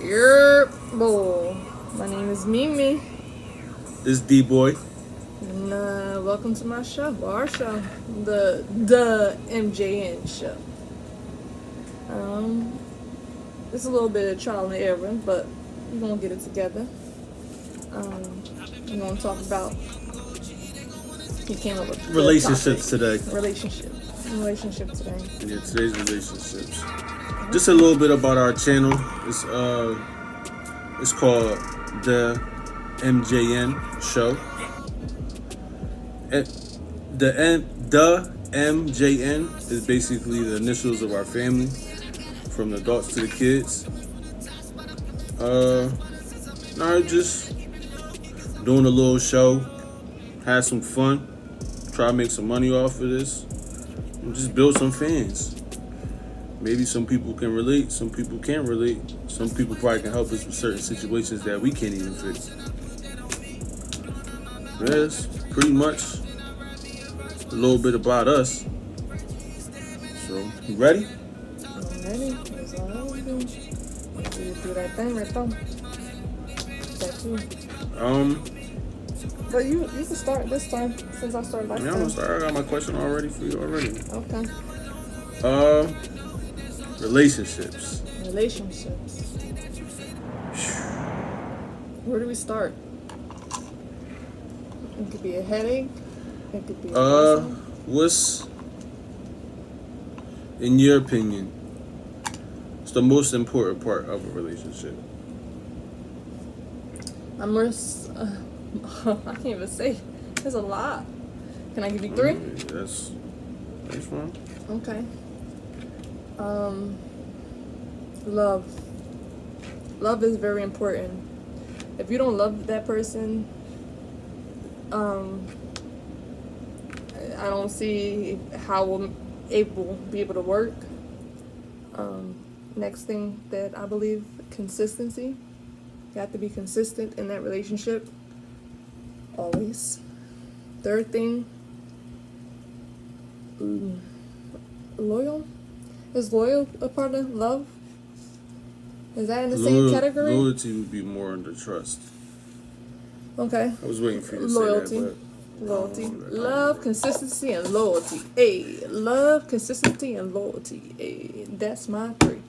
Boy. My name is Mimi. This is D-boy. And welcome to my show, our show, the MJN Show. It's a little bit of trial and error, but we're gonna get it together. We're gonna talk about. He came up with relationships today. Relationship today. Yeah, today's relationships. Just a little bit about our channel. It's called the MJN Show. The MJN is basically the initials of our family, from the adults to the kids. Just doing a little show, have some fun, try to make some money off of this, and just build some fans. Maybe some people can relate, some people can't relate. Some people probably can help us with certain situations that we can't even fix. That's pretty much a little bit about us. So, you ready? I'm ready. That's all I was doing. You do that thing right there. That too. But you can start this time since I started last time. Yeah, I'm gonna start. I got my question already for you already. Okay. Relationships. Where do we start? It could be a headache. It could be a what's, in your opinion, what's the most important part of a relationship? I can't even say. There's a lot. Can I give you 3? That's fine. Okay. Love. Love is very important. If you don't love that person, I don't see how we'll be able to work. Next thing that I believe, consistency. You have to be consistent in that relationship. Always. Third thing, loyal. Is loyal a part of love? Is that in the same category? Loyalty would be more under trust. Okay. I was waiting for you to loyalty. say that, but loyalty. Love, consistency, and loyalty. Hey, love, consistency, and loyalty. Hey, that's my 3.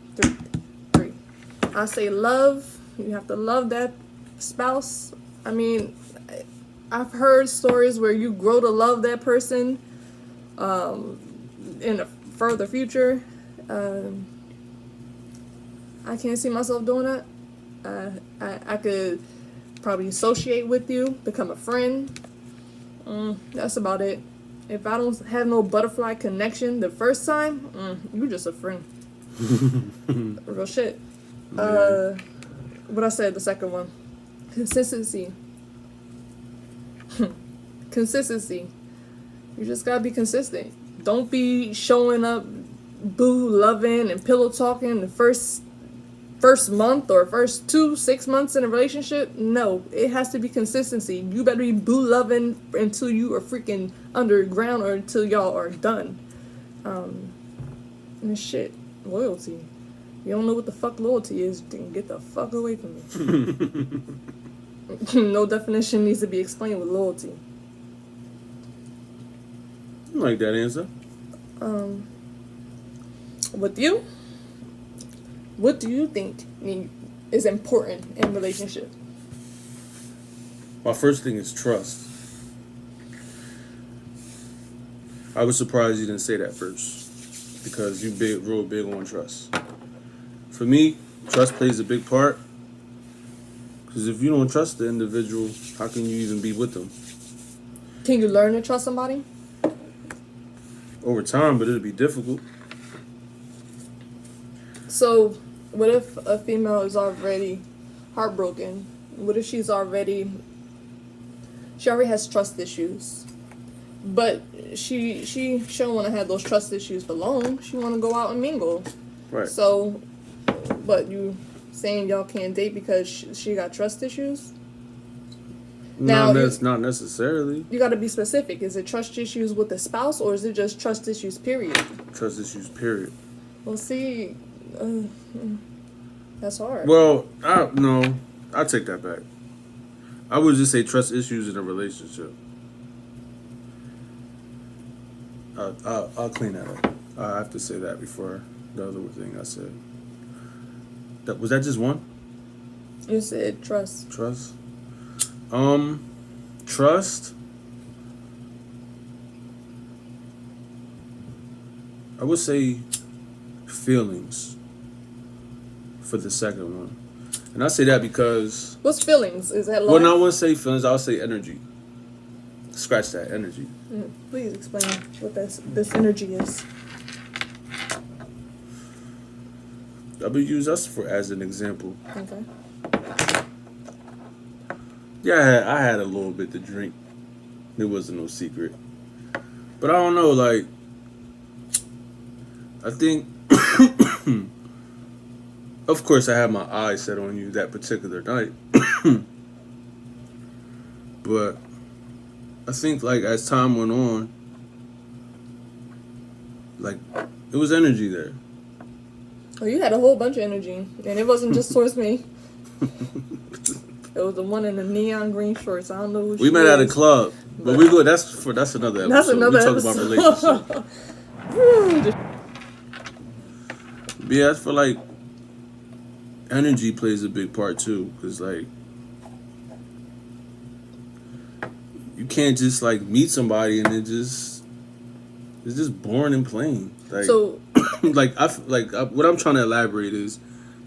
I say love. You have to love that spouse. I mean, I've heard stories where you grow to love that person in a further future. I can't see myself doing that. I could probably associate with you, become a friend. That's about it. If I don't have no butterfly connection the first time, you just a friend. Real shit. What I said, the second one. Consistency. Consistency. You just gotta be consistent. Don't be showing up boo loving and pillow talking the first month or first 6 months in a relationship. No, it has to be consistency. You better be boo loving until you are freaking underground or until y'all are done. And shit, loyalty. You don't know what the fuck loyalty is, then get the fuck away from me. No definition needs to be explained with loyalty. I like that answer. With you, what do you think is important in relationship? My first thing is trust. I was surprised you didn't say that first, because you real big on trust. For me, trust plays a big part, because if you don't trust the individual, how can you even be with them? Can you learn to trust somebody? Over time, but it'll be difficult. So, what if a female is already heartbroken? What if she already has trust issues, but she don't want to have those trust issues for long. She want to go out and mingle. Right. So, but you saying y'all can't date because she got trust issues? Now, that's not necessarily. You got to be specific. Is it trust issues with the spouse, or is it just trust issues, period? Trust issues, period. Well, see, That's hard. Well, I take that back. I would just say trust issues in a relationship. I'll clean that up. I have to say that before the other thing I said. Was that just one? You said trust. Trust. Trust. I would say feelings for the second one. And I say that because... What's feelings? Is that love? Well, no, I wouldn't say feelings. I'll say energy. Scratch that, energy. Please explain what this energy is. I would use us as an example. Okay. Yeah, I had a little bit to drink. It wasn't no secret. But I don't know, like... I think... Of course, I had my eyes set on you that particular night. But I think, like, as time went on, like, it was energy there. Oh, you had a whole bunch of energy. And it wasn't just towards me. It was the one in the neon green shorts. I don't know who she We met at a is. club. But we go, that's another episode. That's another we episode. talk about relationships. Yeah, I feel like energy plays a big part too, because like you can't just like meet somebody and it's just boring and plain. Like, So, what I'm trying to elaborate is,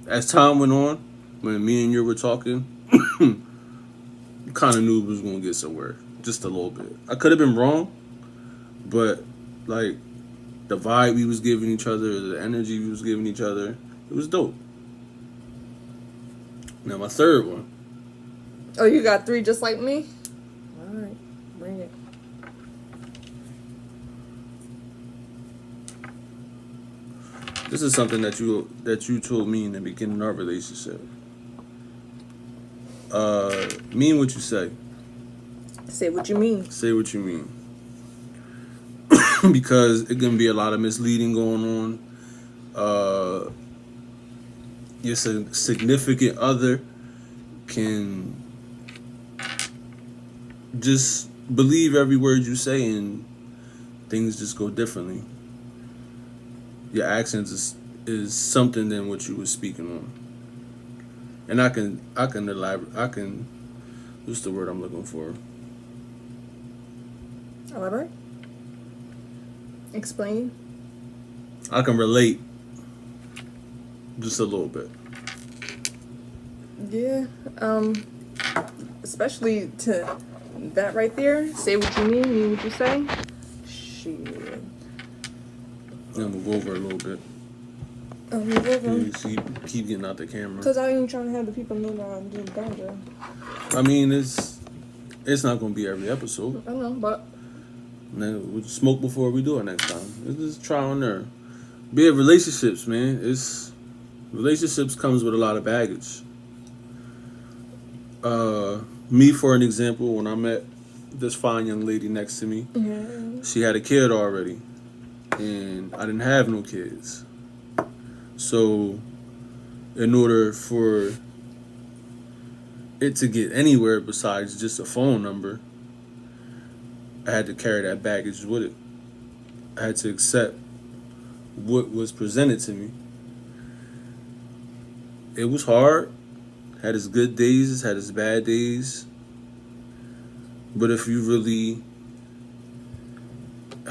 as time went on, when me and you were talking, you kind of knew we was gonna get somewhere, just a little bit. I could have been wrong, but like the vibe we was giving each other, the energy we was giving each other, it was dope. Now my third one. oh, you got 3 just like me? All right, bring it. This is something that you told me in the beginning of our relationship. Mean what you say. Say what you mean. Say what you mean. Because it can be a lot of misleading going on. Your significant other can just believe every word you say and things just go differently. Your accents is something than what you were speaking on. And I can elaborate. What's the word I'm looking for? Elaborate? Explain. I can relate just a little bit. Yeah. Especially to that right there. Say what you mean what you say. Shit. I'm gonna go over a little bit. You see, keep getting out the camera. Because I ain't trying to have the people know that I'm doing ganja. I mean, it's not gonna be every episode. I know, but Then we'll smoke before we do it next time. It's just trial and error. Be it relationships, man. Relationships comes with a lot of baggage. Me, for an example, when I met this fine young lady next to me, she had a kid already, and I didn't have no kids. So, in order for it to get anywhere besides just a phone number, I had to carry that baggage with it. I had to accept what was presented to me. It was hard. Had its good days, had its bad days. But if you really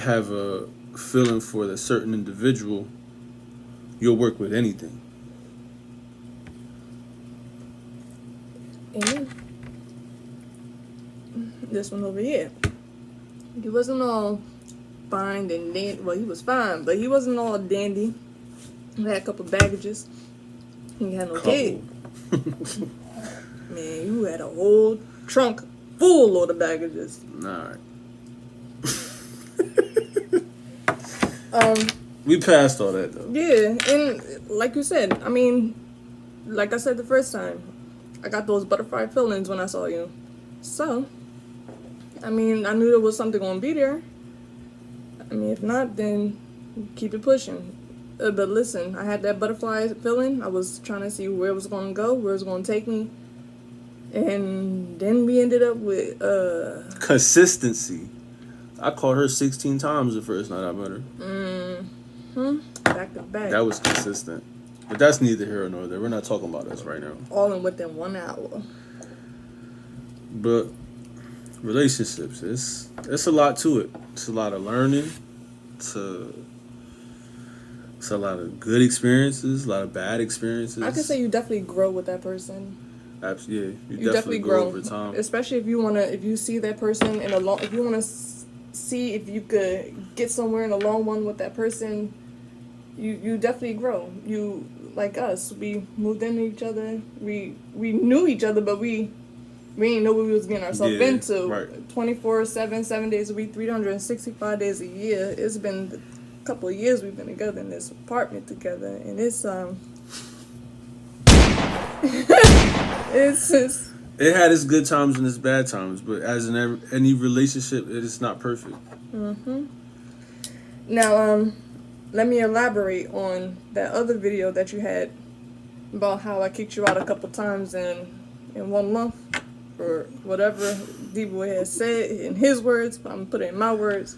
have a feeling for a certain individual, you'll work with anything. amen. This one over here. He wasn't all fine and dandy. Well, he was fine, but he wasn't all dandy. He had a couple baggages. He had no kid. Man, you had a whole trunk full of the baggages. Alright. Um, We passed all that though. yeah, and like you said, I mean, like I said the first time, I got those butterfly feelings when I saw you. So, I mean, I knew there was something gonna be there. I mean, if not, then keep it pushing. But listen, I had that butterfly feeling. I was trying to see where it was going to go, where it was going to take me. And then we ended up with consistency. I called her 16 times the first night I met her. Back to back. That was consistent. But that's neither here nor there. We're not talking about us right now. All in within 1 hour. But relationships, it's a lot to it. It's a lot of learning. It's a lot of good experiences, a lot of bad experiences. I could say you definitely grow with that person. Absolutely, yeah. You definitely grow over time. Especially if you see that person in a long, if you wanna see if you could get somewhere in the long run with that person, you definitely grow. You, like us, we moved into each other. We knew each other, but we didn't know what we was getting ourselves into. Right. 24/7, 7 days a week, 365 days a year. It's been a couple of years we've been together in this apartment together, and it's It had its good times and its bad times, but as in any relationship, it is not perfect. Now, let me elaborate on that other video that you had about how I kicked you out a couple times in 1 month, or whatever dboy has said in his words, but I'm gonna put it in my words.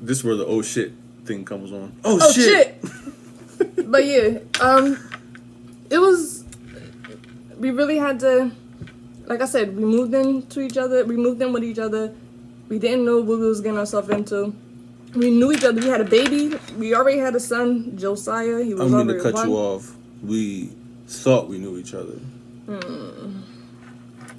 This is where the oh shit thing comes on. Oh shit! But yeah, it was, we really had to, like I said, we moved in with each other. We didn't know what we was getting ourselves into. We knew each other. We had a baby. We already had a son, Josiah. He was I'm already going to cut 1. you off. We thought we knew each other.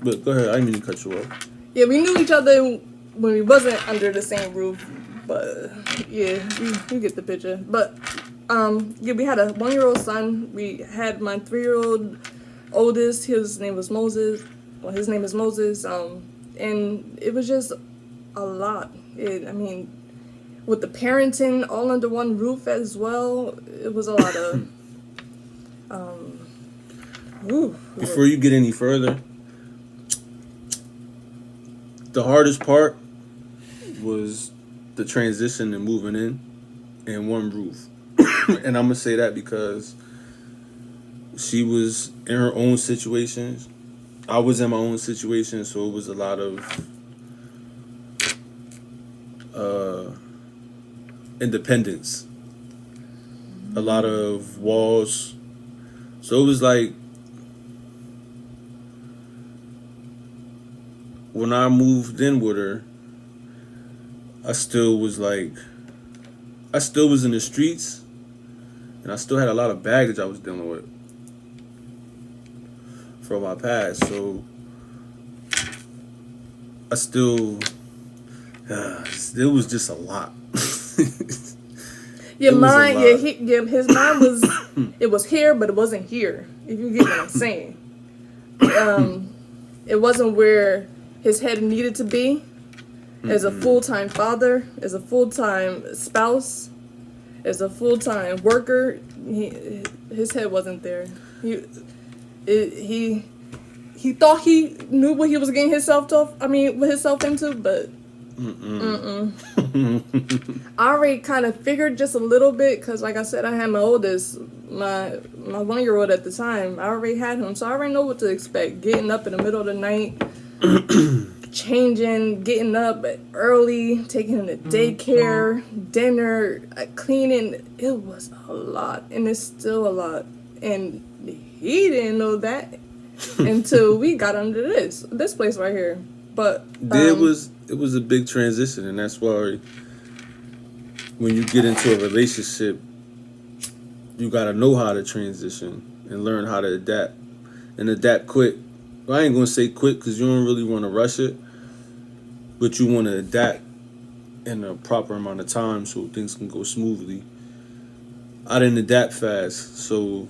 But go ahead. I didn't mean to cut you off. Yeah, we knew each other when we wasn't under the same roof. But yeah, you get the picture. But yeah, we had a 1-year-old son. We had my 3-year-old oldest. His name was Moses. Well, his name is Moses. And it was just a lot. I mean, with the parenting all under one roof as well, it was a lot of. Before you get any further, the hardest part was the transition and moving in one roof. And I'm going to say that because she was in her own situations. I was in my own situation, so it was a lot of independence. A lot of walls. So it was like, when I moved in with her, I still was in the streets, and I still had a lot of baggage I was dealing with from my past. So I still, it was just a lot. His mind was, it was here, but it wasn't here. If you get what I'm saying. It wasn't where his head needed to be. As a full-time father, as a full-time spouse, as a full-time worker, his head wasn't there. He thought he knew what he was getting himself into, but I already kind of figured just a little bit, because like I said, I had my oldest, my 1-year-old at the time. I already had him, so I already know what to expect. Getting up in the middle of the night, changing, getting up early, taking him to daycare, dinner, cleaning. It was a lot, and it's still a lot. And he didn't know that until we got under this place right here. But it was a big transition, and that's why when you get into a relationship, you gotta know how to transition and learn how to adapt, and adapt quick. Well, I ain't gonna say quick because you don't really want to rush it, but you want to adapt in a proper amount of time so things can go smoothly. I didn't adapt fast, so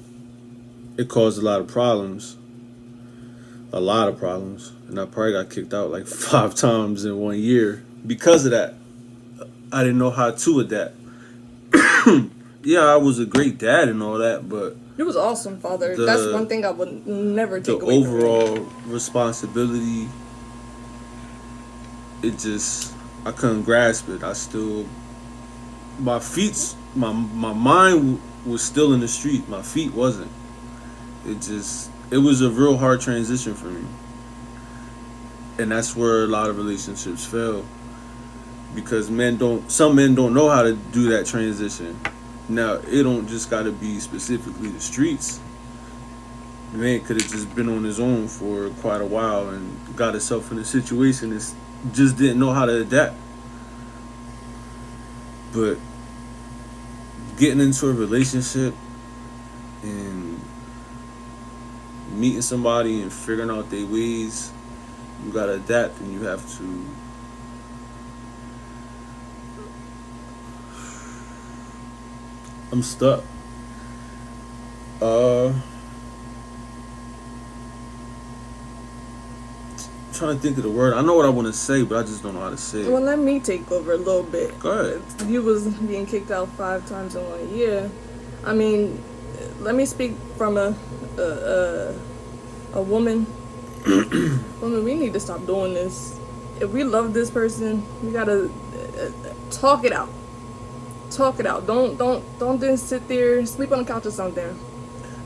it caused a lot of problems. And I probably got kicked out like 5 times in 1 year because of that. I didn't know how to adapt. Yeah, I was a great dad and all that, but it was awesome, father. That's one thing I would never take away from him. The overall responsibility, I couldn't grasp it. I still my mind was still in the street. My feet wasn't. It was a real hard transition for me. And that's where a lot of relationships fail. Because some men don't know how to do that transition. Now, it don't just gotta be specifically the streets. The man could have just been on his own for quite a while and got himself in a situation and just didn't know how to adapt. But getting into a relationship and meeting somebody and figuring out their ways, you gotta adapt, and you have to I'm stuck. Trying to think of the word. I know what I want to say, but I just don't know how to say it. Well, let me take over a little bit. Go ahead. You was being kicked out 5 times in 1 year. I mean, let me speak from a woman. Woman, we need to stop doing this. If we love this person, we gotta talk it out. Talk it out. Don't just sit there, sleep on the couch or something.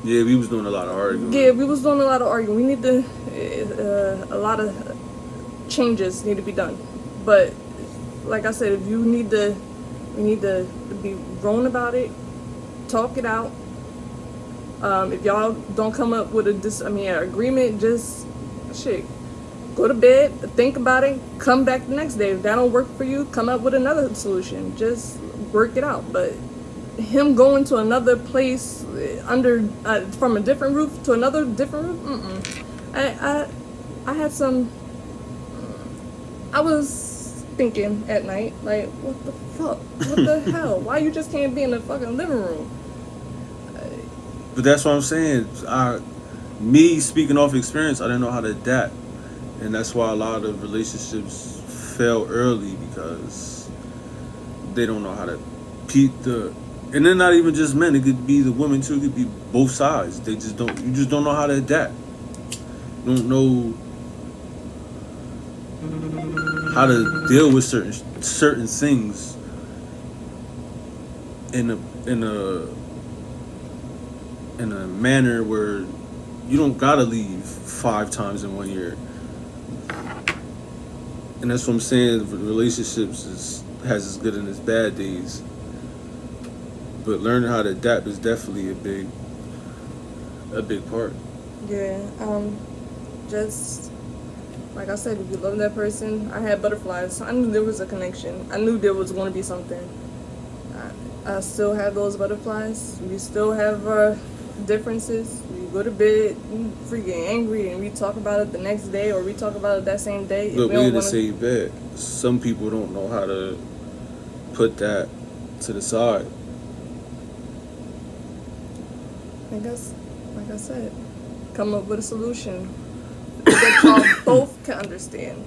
Yeah, we was doing a lot of arguing. Yeah, we was doing a lot of arguing. We need to, a lot of changes need to be done. But like I said, if you need to, we need to be grown about it, talk it out. If y'all don't come up with agreement, just go to bed, think about it, come back the next day. If that don't work for you, come up with another solution. Just work it out. But him going to another place from a different roof to another different roof, I was thinking at night, like, what the fuck? What the hell? Why you just can't be in the fucking living room? But that's what I'm saying. Me speaking off experience, I didn't know how to adapt. And that's why a lot of relationships fail early, because they don't know how to and they're not even just men, it could be the women too, it could be both sides. You just don't know how to adapt. You don't know how to deal with certain things in a manner where you don't gotta leave 5 times in 1 year. And that's what I'm saying. Relationships has its good and its bad days. But learning how to adapt is definitely a big part. Yeah, just like I said, if you love that person, I had butterflies. I knew there was a connection. I knew there was going to be something. I still have those butterflies. We still have our differences. We go to bed freaking angry, and we talk about it the next day, or we talk about it that same day. Look, we're the same bed. Some people don't know how to put that to the side. I guess, like I said, come up with a solution that y'all both can understand,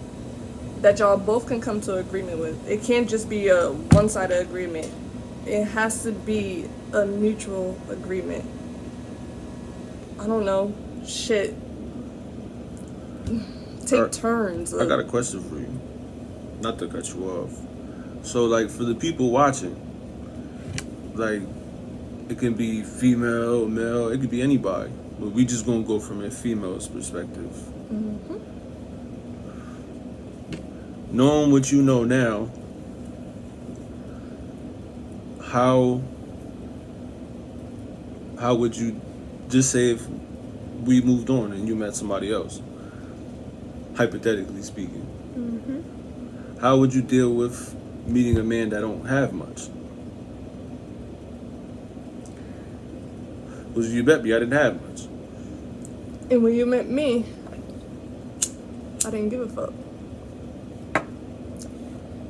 that y'all both can come to agreement with. It can't just be a one-sided agreement. It has to be a mutual agreement. I don't know. Shit. Take turns. I got a question for you. Not to cut you off. So, like, for the people watching, like, it can be female, male, it could be anybody. But we just gonna go from a female's perspective. Mm-hmm. Knowing what you know now, how would you, just say if we moved on and you met somebody else, hypothetically speaking, how would you deal with meeting a man that don't have much? Because you bet me I didn't have much. And when you met me, I didn't give a fuck.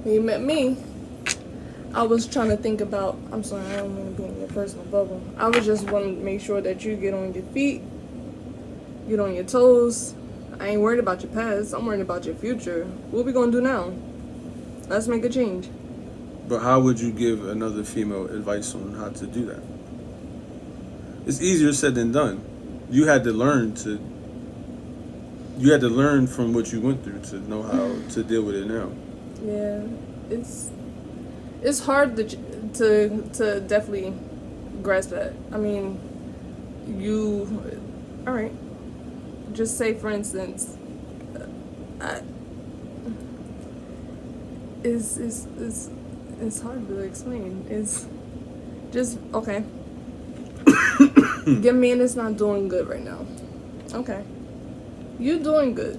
When you met me, I was trying to think about, I'm sorry, I don't want to be in your personal bubble. I was just wanting to make sure that you get on your feet, get on your toes. I ain't worried about your past. I'm worried about your future. What we gonna do now? Let's make a change. But how would you give another female advice on how to do that? It's easier said than done. You had to learn from what you went through to know how to deal with it now. Yeah, it's hard to definitely grasp that. I mean, all right. Just say, for instance, it's hard to explain. It's just okay. Your man is not doing good right now. Okay, you doing good.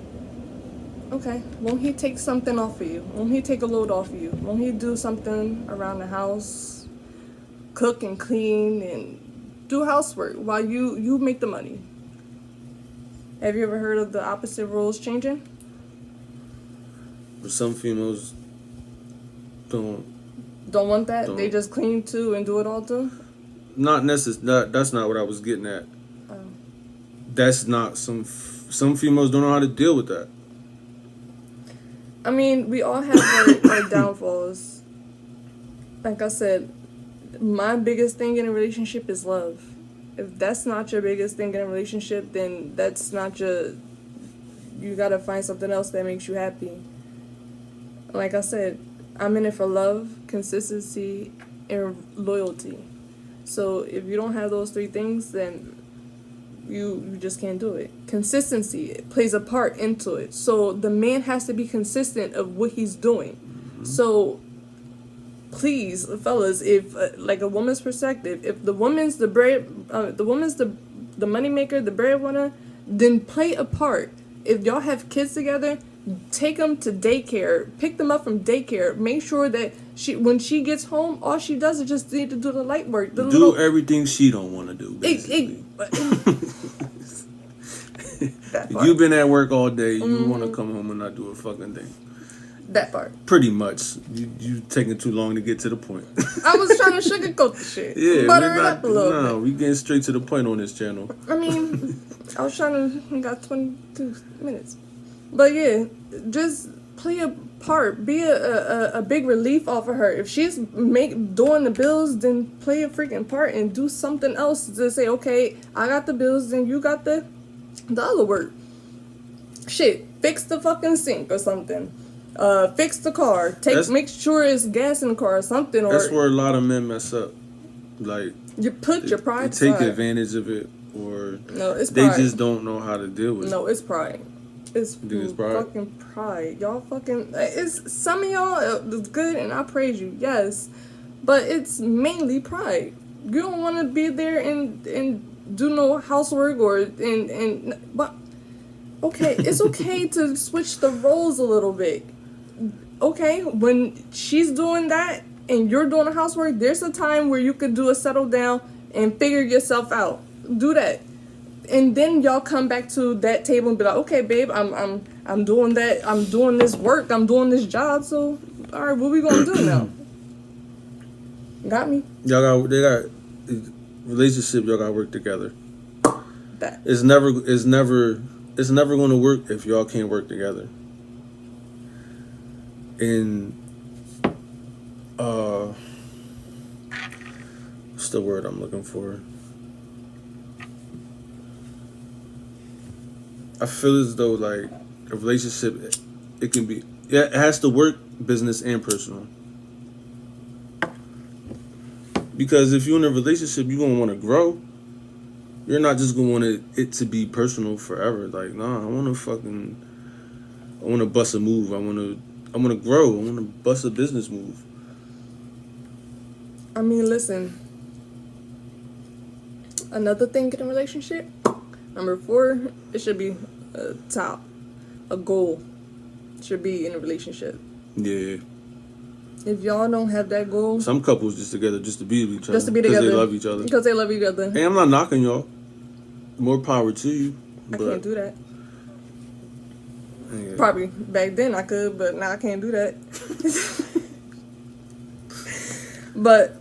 Okay, won't he take something off of you? Won't he take a load off of you? Won't he do something around the house, cook and clean and do housework while you make the money? Have you ever heard of the opposite roles changing? But some females don't want that. They just clean too and do it all too. Not necessarily. That's not what I was getting at. That's not some females don't know how to deal with that. I mean, we all have our downfalls. Like I said, my biggest thing in a relationship is love. If that's not your biggest thing in a relationship, then that's not you gotta find something else that makes you happy. Like I said, I'm in it for love, consistency, and loyalty. So if you don't have those three things, then you just can't do it. Consistency plays a part into it. So the man has to be consistent of what he's doing. Mm-hmm. So please, fellas, if like a woman's perspective, if the woman's the money maker, the breadwinner, then play a part. If y'all have kids together, take them to daycare, pick them up from daycare, make sure that when she gets home, all she does is just need to do the light work. Everything she don't want to do, basically. You've been at work all day, you want to come home and not do a fucking thing. That part. Pretty much. You taking too long to get to the point. I was trying to sugarcoat the shit. Yeah, butter it up a little bit. No, we getting straight to the point on this channel. I mean, I was we got 22 minutes. But yeah, just play a part. Be a big relief off of her. If she's doing the bills, then play a freaking part and do something else to say, okay, I got the bills, then you got the other work. Shit, fix the fucking sink or something. Fix the car. Make sure it's gas in the car or something. That's where a lot of men mess up. Like you put your pride. They take advantage of it, or no, it's they pride. just don't know how to deal with it. No, it's pride. It's fucking pride. Y'all fucking. It's some of y'all is good, and I praise you. Yes, but it's mainly pride. You don't want to be there and do no housework but okay, it's okay to switch the roles a little bit. Okay, when she's doing that and you're doing the housework, there's a time where you could do a settle down and figure yourself out. Do that. And then y'all come back to that table and be like, okay, babe, I'm doing that. I'm doing this work. I'm doing this job. So, all right, what we gonna do now? Got me? They got relationship. Y'all got to work together. That it's never going to work if y'all can't work together. And what's the word I'm looking for? I feel as though like a relationship, it has to work business and personal. Because if you're in a relationship, you're gonna want to grow. You're not just gonna want it to be personal forever. Like, nah, I want to bust a move. I want to grow. I want to bust a business move. I mean, listen. Another thing in a relationship, number 4, it should be a goal. Should be in a relationship. Yeah. If y'all don't have that goal, some couples just together just to be with each other. Just to be together. Because they love each other. Because they love each other. Hey, I'm not knocking y'all. More power to you. I can't do that. Yeah. Probably back then I could, but now I can't do that. But,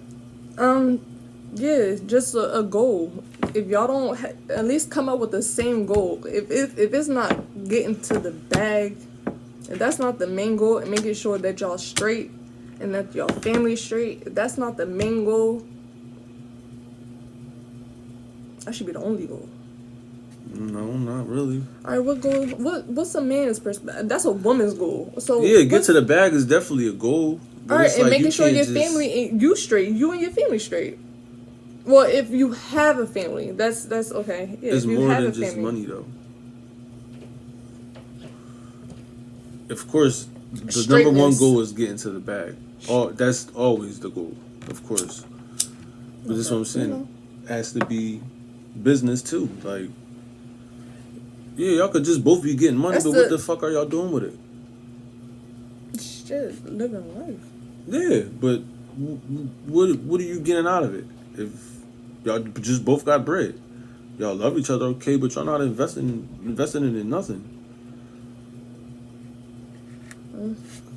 yeah, just a goal. If y'all don't at least come up with the same goal. If it's not getting to the bag, if that's not the main goal, and making sure that y'all straight and that y'all family straight, if that's not the main goal, that should be the only goal. No, not really. All right, what goal? What's a man's perspective? That's a woman's goal. So yeah, get to the bag is definitely a goal, But All right, it's and like making you sure can't your just- family and you straight, you and your family straight. Well, if you have a family, that's okay. Yeah, It's if you more have than a just family. money, though. Of course, the number one Straightness. goal is getting to the bag. That's always the goal, of course. But that's what I'm saying. Has to be business too. Like, yeah, y'all could just both be getting money, That's but what the fuck are y'all doing with it? Shit, living life. Yeah, but what are you getting out of it? If y'all just both got bread, y'all love each other, okay, but y'all not investing it in nothing.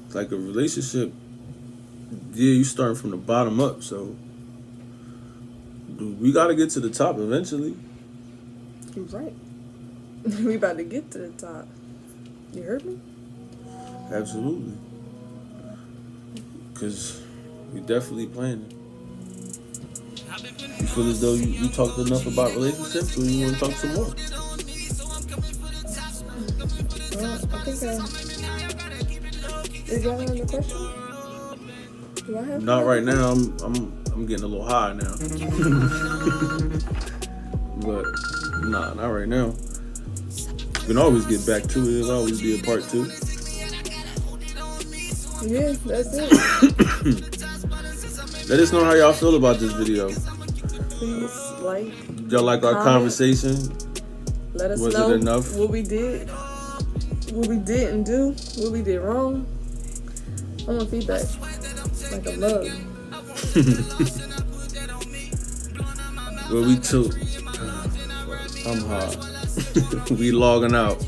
It's like a relationship. Yeah, you start from the bottom up, so we got to get to the top eventually. You're right. We about to get to the top. You heard me? Absolutely. Because we definitely planning. You feel as though you talked enough about relationships, or you want to talk some more? Well, I think is y'all another question? Do I have Not right now. I'm getting a little high now. But nah, not right now. We can always get back to it. It'll always be a part 2. Yeah, that's it. Let us know how y'all feel about this video. Please like. Y'all like our comment. conversation? Let us Was know it enough? what we did, what we didn't do, what we did wrong. I want feedback, like a mug. Well, we too. I'm hot. We logging out.